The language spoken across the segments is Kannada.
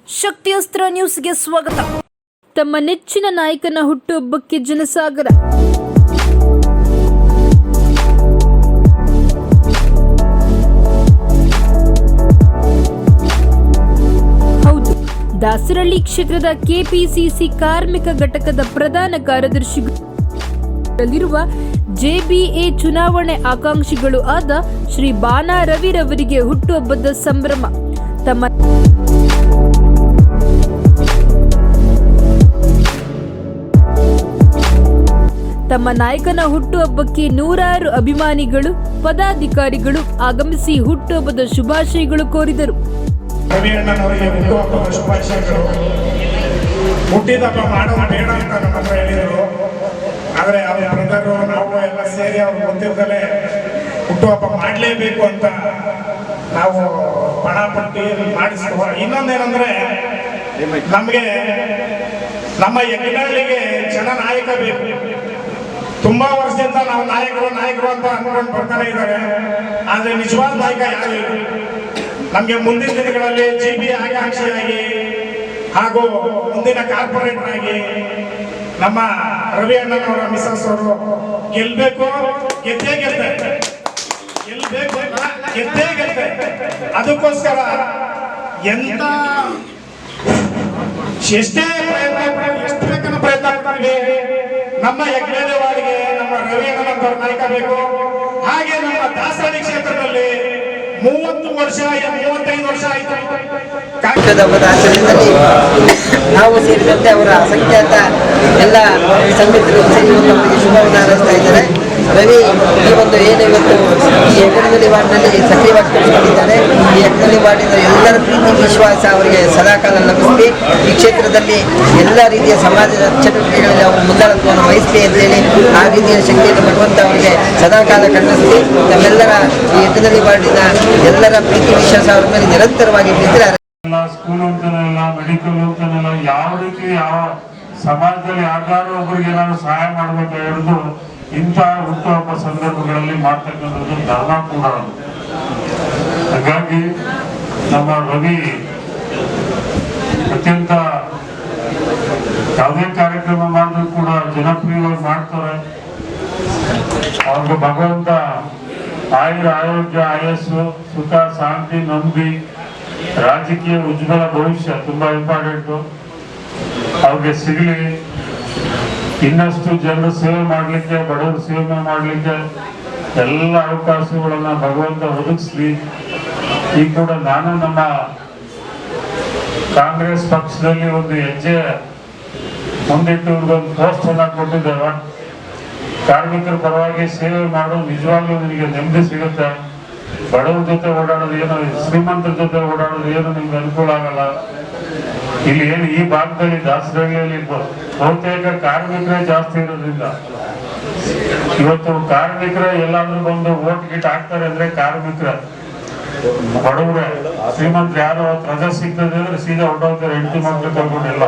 ಶಕ್ತಿಯಸ್ತ್ರ ನ್ಯೂಸ್ಗೆ ಸ್ವಾಗತ. ತಮ್ಮ ನೆಚ್ಚಿನ ನಾಯಕನ ಹುಟ್ಟುಹಬ್ಬಕ್ಕೆ ಜನಸಾಗರ. ಹೌದು, ದಾಸರಳ್ಳಿ ಕ್ಷೇತ್ರದ ಕೆಪಿಸಿಸಿ ಕಾರ್ಮಿಕ ಘಟಕದ ಪ್ರಧಾನ ಕಾರ್ಯದರ್ಶಿಗಳಿರುವ ಜೆಬಿಎ ಚುನಾವಣೆ ಆಕಾಂಕ್ಷಿಗಳು ಆದ ಶ್ರೀ ಬಾನಾ ರವಿರವರಿಗೆ ಹುಟ್ಟುಹಬ್ಬದ ಸಂಭ್ರಮ. ತಮ್ಮ ನಾಯಕನ ಹುಟ್ಟುಹಬ್ಬಕ್ಕೆ ನೂರಾರು ಅಭಿಮಾನಿಗಳು, ಪದಾಧಿಕಾರಿಗಳು ಆಗಮಿಸಿ ಹುಟ್ಟುಹಬ್ಬದ ಶುಭಾಶಯಗಳು ಕೋರಿದರು. ರವಿಯಣ್ಣನವರಿಗೆ ಹುಟ್ಟುಹಬ್ಬದ ಶುಭಾಶಯಗಳು. ಹುಟ್ಟಿದಬ್ಬ ಮಾಡೋದು ಬೇಡ ಅಂತ ನಮ್ಮ ಹತ್ರ ಹೇಳಿದರು. ಆದರೆ ಅವ್ರ ಬ್ರದರು ನಾವು ಎಲ್ಲ ಸೇರಿ ಅವ್ರು ಗೊತ್ತಿದ್ದಲೇ ಹುಟ್ಟುಹಬ್ಬ ಮಾಡಲೇಬೇಕು ಅಂತ ನಾವು ಪಣ ಪಟ್ಟಿ ಮಾಡಿಸುವ. ಇನ್ನೊಂದೇನೆಂದ್ರೆ, ನಮಗೆ ನಮ್ಮ ಯಜ್ಞಗಳಿಗೆ ಜನ ನಾಯಕ ಬೇಕು. ತುಂಬಾ ವರ್ಷದಿಂದ ನಾವು ನಾಯಕರು ಅಂತ ಅನ್ಕೊಂಡು ಬರ್ತಾನೆ ಇದ್ದಾರೆ. ಆದ್ರೆ ನಿಜವಾದ ನಾಯಕ ಯಾರು? ನಮ್ಗೆ ಮುಂದಿನ ದಿನಗಳಲ್ಲಿ ಜಿಬಿ ಆಕಾಂಕ್ಷಿಯಾಗಿ ಹಾಗೂ ಮುಂದಿನ ಕಾರ್ಪೊರೇಟರ್ ಆಗಿ ನಮ್ಮ ರವಿ ಅಣ್ಣನವರ ಮಿಸಸ್ ಅವರು ಗೆಲ್ಬೇಕು, ಗೆದ್ದೇ ಗೆಲ್ತಾರೆ. ಅದಕ್ಕೋಸ್ಕರ ಎಂತ ಎಷ್ಟೇ ಎಷ್ಟು ಪ್ರಯತ್ನ ಮಾಡ್ತೀವಿ. ನಮ್ಮ ಯಜ್ಞದೇವಾರಿಗೆ ನಮ್ಮ ರವಿ ಅಣ್ಣನವರ ನಾಯಕ ಬೇಕು. ಹಾಗೆ ನಮ್ಮ ದಾಸರಳ್ಳಿ ಕ್ಷೇತ್ರದಲ್ಲಿ 30 ವರ್ಷ 35 ವರ್ಷ ಆಯಿತು ಆಚರಣೆಯಲ್ಲಿ ನಾವು ಸೇರಿದಂತೆ ಅವರ ಅಸಂಖ್ಯಾತ ಎಲ್ಲ ಸಂಘಟಕರು ಸೇರಿ ಅವರಿಗೆ ಶುಭವನ್ನು ಹಾರೈಸ್ತಾ ಇದ್ದಾರೆ. ರವಿ ಈ ಒಂದು ಏನು ಇವತ್ತು ಈ ಯಜ್ಞದಲ್ಲಿ ವಾರ್ಡ್ನಲ್ಲಿ ಸಕ್ರಿಯವಾಗಿ ಕೆಲಸಮಾಡಿದ್ದಾರೆ. ಈ ಯಜ್ಞದಲ್ಲಿ ವಾರ್ಡಿನ ಎಲ್ಲರ ಪ್ರೀತಿ ವಿಶ್ವಾಸ ಅವರಿಗೆ ಸದಾಕಾಲ ಲಭಿಸಲಿ. ಈ ಕ್ಷೇತ್ರದಲ್ಲಿ ಎಲ್ಲ ರೀತಿಯ ಸಮಾಜದ ಚಟುವಟಿಕೆಗಳಲ್ಲಿ ಅವರು ಮುಂದಾಳತ್ವವನ್ನು ವಹಿಸಲಿ ಅಂತೇಳಿ ಆ ರೀತಿಯ ಶಕ್ತಿಯನ್ನು ಭಗವಂತ ಅವರಿಗೆ ಸದಾಕಾಲ ಕಣ್ಣಿಸಲಿ. ನಮ್ಮೆಲ್ಲರ ಈ ಯಜ್ಞದಲ್ಲಿ ವಾರ್ಡಿನ ಎಲ್ಲರ ಪ್ರೀತಿ ವಿಶ್ವಾಸ ಅವರ ಮೇಲೆ ನಿರಂತರವಾಗಿ ಬಿದ್ದಿದ್ದಾರೆ. ಸ್ಕೂಲ್ ಅಂತಾನೆಲ್ಲ, ಮೆಡಿಕಲ್ ಅಂತಾನೆಲ್ಲ, ಯಾವ ರೀತಿ ಯಾವ ಸಮಾಜದಲ್ಲಿ ಯಾರು ಒಬ್ಬರಿಗೆ ಏನಾದ್ರು ಸಹಾಯ ಮಾಡಬೇಕು ಹಿಡಿದು ಇಂಥ ಹುಟ್ಟುಹಬ್ಬ ಸಂದರ್ಭಗಳಲ್ಲಿ ಮಾಡ್ತಕ್ಕಂಥದ್ದು ಧರ್ಮ ಕೂಡ. ಹಾಗಾಗಿ ನಮ್ಮ ರವಿ ಅತ್ಯಂತ ಯಾವುದೇ ಕಾರ್ಯಕ್ರಮ ಮಾಡಿದ್ರು ಕೂಡ ಜನಪ್ರಿಯವಾಗಿ ಮಾಡ್ತಾರೆ. ಅವ್ರಿಗೆ ಭಗವಂತ ಆಯುರ ಆರೋಗ್ಯ ಆಯಸ್ಸು ಸುಖ ಶಾಂತಿ ನಂಬಿ ರಾಜಕೀಯ ಉಜ್ವಲ ಭವಿಷ್ಯ ತುಂಬಾ ಇಂಪಾರ್ಟೆಂಟು ಅವ್ರಿಗೆ ಸಿಗಲಿ. ಇನ್ನಷ್ಟು ಜನರು ಸೇವೆ ಮಾಡಲಿಕ್ಕೆ, ಬಡವರು ಸೇವೆ ಮಾಡಲಿಕ್ಕೆ ಎಲ್ಲ ಅವಕಾಶಗಳನ್ನ ಭಗವಂತ ಒದಗಿಸ್ಲಿ. ಈಗ ಕೂಡ ನಾನು ನಮ್ಮ ಕಾಂಗ್ರೆಸ್ ಪಕ್ಷದಲ್ಲಿ ಒಂದು ಹೆಜ್ಜೆ ಮುಂದಿಟ್ಟು ಒಂದು ಪೋಸ್ಟ್ ಅನ್ನ ಕೊಟ್ಟಿದ್ದೇವೆ. ಕಾರ್ಮಿಕರ ಪರವಾಗಿ ಸೇವೆ ಮಾಡೋ ನಿಜವಾಗ್ಲೂ ನಿನಗೆ ನೆಮ್ಮದಿ ಸಿಗುತ್ತೆ. ಬಡವ್ರ ಜೊತೆ ಓಡಾಡೋದು ಏನು, ಶ್ರೀಮಂತರ ಜೊತೆ ಓಡಾಡೋದು ಏನು ನಿಮ್ಗೆ ಅನುಕೂಲ ಆಗಲ್ಲ. ಇಲ್ಲಿ ಏನು ಈ ಭಾಗದಲ್ಲಿ ದಾಸರಳ್ಳಿಯಲ್ಲಿ ಬಹುತೇಕ ಕಾರ್ಮಿಕರೇ ಜಾಸ್ತಿ ಇರೋದ್ರಿಂದ ಇವತ್ತು ಕಾರ್ಮಿಕರೇ ಎಲ್ಲಾದ್ರೂ ಬಂದು ಓಟ್ ಗಿಟ್ ಹಾಕ್ತಾರೆ ಅಂದ್ರೆ ಕಾರ್ಮಿಕರ, ಬಡವ್ರೆ. ಶ್ರೀಮಂತರು ಯಾರು ರಜೆ ಸಿಗ್ತದೆ ಅಂದ್ರೆ ಸೀದಾ ಹೊಟ್ಟೋಗ್ತಾರೆ, ಹೆಂಡತಿ ಮಕ್ಕಳು ಕರ್ಕೊಂಡೆಲ್ಲ.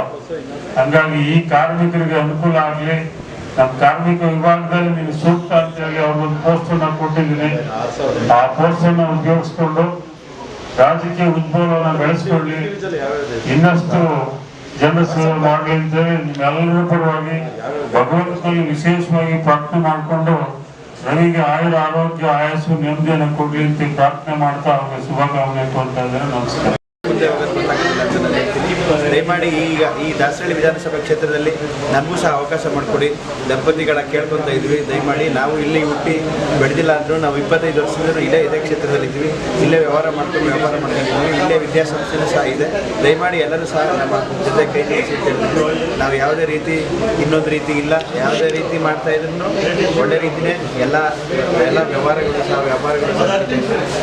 ಹಂಗಾಗಿ ಈ ಕಾರ್ಮಿಕರಿಗೆ ಅನುಕೂಲ ಆಗ್ಲಿ. ನಮ್ಮ ಕಾರ್ಮಿಕ ವಿಭಾಗದಲ್ಲಿ ನೀವು ಸೂಕ್ತ ಅಂತ ಹೇಳಿ ಅವ್ರಿಗೊಂದು ಪೋಸ್ಟ್ ಅನ್ನ ಕೊಟ್ಟಿದ್ದೀನಿ. ಆ ಪೋಸ್ಟ್ ಅನ್ನ ಉಪಯೋಗಿಸ್ಕೊಂಡು ರಾಜಕೀಯ ಉಜ್ವಲವನ್ನು ಬೆಳೆಸ್ಕೊಳ್ಳಿ, ಇನ್ನಷ್ಟು ಜನ ಸೇವೆ ಮಾಡಲಿ ಅಂತೇಳಿ ನಿಮ್ಮೆಲ್ಲರ ಪರವಾಗಿ ಭಗವಂತನಲ್ಲಿ ವಿಶೇಷವಾಗಿ ಪ್ರಾರ್ಥನೆ ಮಾಡಿಕೊಂಡು ರವಿಗೆ ಆಯುರ ಆರೋಗ್ಯ ಆಯಸ್ಸು ನೆಮ್ಮದಿಯನ್ನು ಕೊಡ್ಲಿ ಅಂತ ಪ್ರಾರ್ಥನೆ ಮಾಡ್ತಾ ಅವ್ರಿಗೆ ಶುಭಕಾಮನೆ ಕೊಡ್ತಾ ಇದ್ದಾರೆ. ನಮಸ್ಕಾರ. ದಯಮಾಡಿ ಈಗ ಈ ದಾಸರಳ್ಳಿ ವಿಧಾನಸಭಾ ಕ್ಷೇತ್ರದಲ್ಲಿ ನಮಗೂ ಸಹ ಅವಕಾಶ ಮಾಡಿಕೊಡಿ. ದಂಪತಿಗಳ ಕೇಳ್ಕೊತಾ ಇದ್ವಿ. ದಯಮಾಡಿ ನಾವು ಇಲ್ಲಿ ಹುಟ್ಟಿ ಬೆಳೆದಿಲ್ಲ ಅಂದರೂ ನಾವು 25 ವರ್ಷದಿಂದ ಇದೇ ಕ್ಷೇತ್ರದಲ್ಲಿ ಇದ್ವಿ. ಇಲ್ಲೇ ವ್ಯವಹಾರ ಮಾಡ್ತೀವಿ. ಇಲ್ಲೇ ವಿದ್ಯಾಸಂಸ್ಥೆನೂ ಸಹ ಇದೆ. ದಯಮಾಡಿ ಎಲ್ಲರೂ ಸಹ ನಮ್ಮ ಜೊತೆ ಕೈ ಜೋಡಿಸಿ ನಾವು ಯಾವುದೇ ರೀತಿ ಇನ್ನೊಂದು ರೀತಿ ಇಲ್ಲ. ಯಾವುದೇ ರೀತಿ ಮಾಡ್ತಾ ಇದ್ರು ಒಳ್ಳೆ ರೀತಿಯೇ ಎಲ್ಲ ವ್ಯವಹಾರಗಳು ಸಹ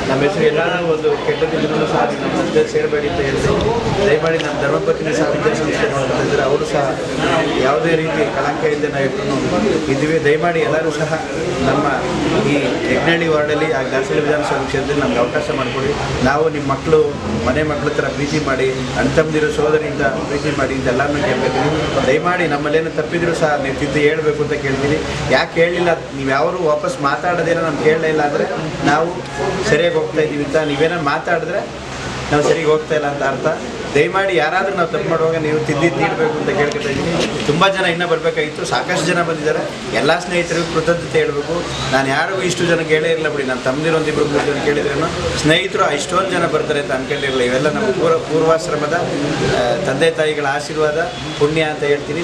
ನಮ್ಮ ಹೆಸರು ಎಲ್ಲರೂ ಒಂದು ಕೆಟ್ಟದಿದ್ರೂ ಸಹ ನಮ್ಮ ಜೊತೆ ಸೇರಬೇಡಿ ಅಂತ ಹೇಳ್ತೀವಿ. ದಯಮಾಡಿ ನಮ್ಮ ಧರ್ಮಪತ್ನಿ ಸಹ ವಿದ್ಯಾಸಂಸ್ಥೆ ನೋಡ್ತಾ ಇದ್ದಾರೆ. ಅವರು ಸಹ ಯಾವುದೇ ರೀತಿ ಕಳಂಕ ಇಲ್ಲದೆ ನಾವು ಇದ್ದೀವಿ. ದಯಮಾಡಿ ಎಲ್ಲರೂ ಸಹ ನಮ್ಮ ಈ ಯಜ್ಞಹಳ್ಳಿ ವಾರ್ಡಲ್ಲಿ ಆ ದಾಸರಳ್ಳಿ ವಿಧಾನಸಭಾ ಕ್ಷೇತ್ರದಲ್ಲಿ ನಮ್ಗೆ ಅವಕಾಶ ಮಾಡಿಕೊಡಿ. ನಾವು ನಿಮ್ಮ ಮಕ್ಕಳು ಮನೆ ಮಕ್ಕಳ ಥರ ಪ್ರೀತಿ ಮಾಡಿ, ಅಣ್ತಮ್ಮದಿರೋ ಸೋದರಿಯಿಂದ ಪ್ರೀತಿ ಮಾಡಿ ಅಂತ ಎಲ್ಲರನ್ನೂ ಕೇಳ್ಕೊತೀನಿ. ದಯಮಾಡಿ ನಮ್ಮಲ್ಲೇನು ತಪ್ಪಿದ್ರು ಸಹ ನೀವು ತಿದ್ದು ಹೇಳ್ಬೇಕು ಅಂತ ಕೇಳ್ತೀನಿ. ಯಾಕೆ ಹೇಳಲಿಲ್ಲ, ನೀವು ಯಾರು ವಾಪಸ್ ಮಾತಾಡೋದೇನೋ ನಮ್ಗೆ ಕೇಳಲೇ ಇಲ್ಲ ಅಂದರೆ ನಾವು ಸರಿಯಾಗಿ ಹೋಗ್ತಾ ಇದ್ದೀವಿ ಅಂತ ನೀವೇನೋ ಮಾತಾಡಿದ್ರೆ ನಾವು ಸರಿಗೆ ಹೋಗ್ತಾ ಇಲ್ಲ ಅಂತ ಅರ್ಥ. ದಯಮಾಡಿ ಯಾರಾದರೂ ನಾವು ತಪ್ಪು ಮಾಡುವಾಗ ನೀವು ತೀಡಬೇಕು ಅಂತ ಕೇಳ್ಕೊತಾ ಇದ್ದೀನಿ. ತುಂಬ ಜನ ಇನ್ನೂ ಬರಬೇಕಾಗಿತ್ತು, ಸಾಕಷ್ಟು ಜನ ಬಂದಿದ್ದಾರೆ. ಎಲ್ಲ ಸ್ನೇಹಿತರಿಗೂ ಕೃತಜ್ಞತೆ ಹೇಳಬೇಕು. ನಾನು ಯಾರಿಗೂ ಇಷ್ಟು ಜನ ಕೇಳೇ ಇರಲಿಲ್ಲ ಬಿಡಿ, ನಾನು ತಮ್ಮದಿರು ಒಂದಿಬ್ಬರು 3 ಜನ ಕೇಳಿದ್ರೇನು ಸ್ನೇಹಿತರು ಇಷ್ಟೊಂದು ಜನ ಬರ್ತಾರೆ ಅಂತ ಅನ್ಕೊಂಡಿರಲಿಲ್ಲ. ಇವೆಲ್ಲ ನಮ್ಮ ಪೂರ್ವಾಶ್ರಮದ ತಂದೆ ತಾಯಿಗಳ ಆಶೀರ್ವಾದ ಪುಣ್ಯ ಅಂತ ಹೇಳ್ತೀನಿ.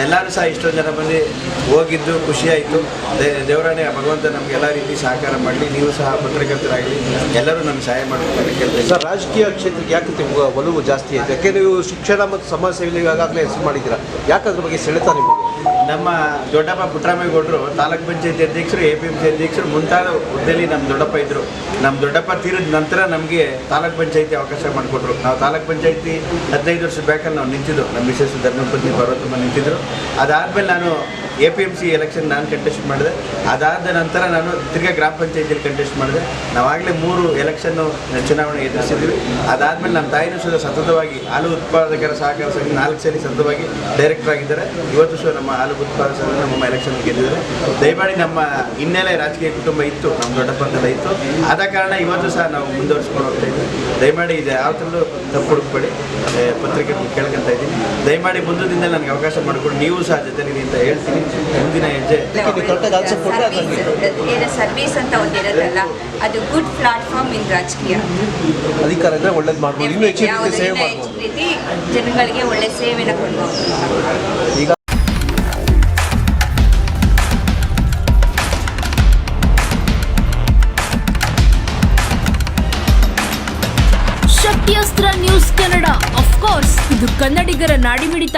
ಎಲ್ಲರೂ ಸಹ ಇಷ್ಟೊಂದು ಜನ ಬಂದು ಹೋಗಿದ್ದು ಖುಷಿಯಾಯಿತು. ದೇವರಾಣೆ ಭಗವಂತ ನಮ್ಗೆ ಎಲ್ಲ ರೀತಿ ಸಹಕಾರ ಮಾಡಲಿ. ನೀವು ಸಹ ಪತ್ರಕರ್ತರಾಗಲಿ, ಎಲ್ಲರೂ ನಮ್ಗೆ ಸಹಾಯ ಮಾಡಬೇಕು ಅಂತ ಕೇಳ್ತೀನಿ. ಸರ್, ರಾಜಕೀಯ ಕ್ಷೇತ್ರಕ್ಕೆ ಯಾಕೆ ಒಲವು ಜಾಸ್ತಿ ಇದೆ? ಯಾಕೆ ನೀವು ಶಿಕ್ಷಣ ಮತ್ತು ಸಮಾಜ ಸೇವೆಗೆ ಈಗಾಗಲೇ ಹೆಸರು ಮಾಡಿದ್ದೀರಾ, ಯಾಕೆ ಅದ್ರ ಬಗ್ಗೆ ಸೆಳೆತ ನಿಮಗೆ? ನಮ್ಮ ದೊಡ್ಡಪ್ಪ ಪುಟ್ಟರಾಮೇಗೌಡರು ತಾಲೂಕ್ ಪಂಚಾಯತಿ ಅಧ್ಯಕ್ಷರು, APMC ಅಧ್ಯಕ್ಷರು ಮುಂತಾದ ಹುದ್ದೆಯಲ್ಲಿ ನಮ್ಮ ದೊಡ್ಡಪ್ಪ ಇದ್ದರು. ನಮ್ಮ ದೊಡ್ಡಪ್ಪ ತೀರಿದ ನಂತರ ನಮಗೆ ತಾಲೂಕ್ ಪಂಚಾಯತಿ ಅವಕಾಶ ಮಾಡಿಕೊಟ್ರು. ನಾವು ತಾಲೂಕ್ ಪಂಚಾಯತಿ 15 ವರ್ಷ ಬ್ಯಾಕಲ್ಲಿ ನಾವು ನಿಂತಿದ್ದು, ನಮ್ಮ ಮಿಸಸ್ ಧರ್ಮಪತ್ನಿ ಪಾರ್ವತಮ್ಮ ನಿಂತಿದ್ದರು. ಅದಾದಮೇಲೆ ನಾನು APMC ಎಲೆಕ್ಷನ್ ನಾನು ಕಂಟೆಸ್ಟ್ ಮಾಡಿದೆ. ಅದಾದ ನಂತರ ನಾನು ತಿರ್ಗಾ ಗ್ರಾಮ ಪಂಚಾಯತಿಯಲ್ಲಿ ಕಂಟೆಸ್ಟ್ ಮಾಡಿದೆ. ನಾವಾಗಲೇ 3 ಎಲೆಕ್ಷನ್ನು ಚುನಾವಣೆ ಎದುರಿಸಿದ್ವಿ. ಅದಾದಮೇಲೆ ನಮ್ಮ ತಾಯಿನೂ ಸಹ ಸತತವಾಗಿ ಹಾಲು ಉತ್ಪಾದಕರ ಸಹಕಾರ ಸಂಘ 4 ಸಲ ಸತತವಾಗಿ ಡೈರೆಕ್ಟರ್ ಆಗಿದ್ದಾರೆ. ಇವತ್ತು ಸಹ ನಮ್ಮ ಹಾಲು ಉತ್ಪಾದಕ ಸಂಘ ನಮ್ಮ ಎಲೆಕ್ಷನ್ ಗೆದ್ದಿದ್ದಾರೆ. ದಯಮಾಡಿ ನಮ್ಮ ಹಿನ್ನೆಲೆ ರಾಜಕೀಯ ಕುಟುಂಬ ಇತ್ತು, ನಮ್ಮ ದೊಡ್ಡಪ್ಪಂತೆಲ್ಲ ಇತ್ತು. ಆದ ಕಾರಣ ಇವತ್ತು ಸಹ ನಾವು ಮುಂದುವರಿಸ್ಕೊಂಡು ಹೋಗ್ತಾ ಇದ್ದೀವಿ. ದಯಮಾಡಿ ಇದು ಯಾವ ಥರಲ್ಲೂ ತಪ್ಪು ಹುಡುಕಬೇಡಿ, ಪತ್ರಿಕೆ ಕೇಳ್ಕೊತ ಇದ್ದೀನಿ. ದಯಮಾಡಿ ಮುಂದಿನಿಂದ ನನಗೆ ಅವಕಾಶ ಮಾಡಿಕೊಂಡು ನೀವು ಸಹ ಜೊತೆಲಿರಿ ಅಂತ ಹೇಳ್ತೀನಿ. ಮುಂದಿನ ಹೆಜ್ಜೆ ಸರ್ವಿಸ್ ಅಂತ ಒಂದಿರೋದಲ್ಲ, ಅದು ಗುಡ್ ಪ್ಲಾಟ್ಫಾರ್ಮ್ ಇನ್ ರಾಜಕೀಯ. ಅಧಿಕಾರ ಇದ್ರೆ ಒಳ್ಳೇದು ಮಾಡ್ಬೋದು, ಇನ್ನೂ ಹೆಚ್ಚಿನ ರೀತಿ ಸೇವೆ ಮಾಡ್ಬೋದು. ರೀತಿ ಜನಗಳಿಗೆ ಒಳ್ಳೆ ಸೇವೆನ ಕೊಡ್ಬೋದು. ಈಗ ಶಕ್ತಿಯಸ್ತ್ರ ನ್ಯೂಸ್ ಕನ್ನಡ, ಆಫ್ ಕೋರ್ಸ್ ಇದು ಕನ್ನಡಿಗರ ನಾಡಿಮಿಡಿತ.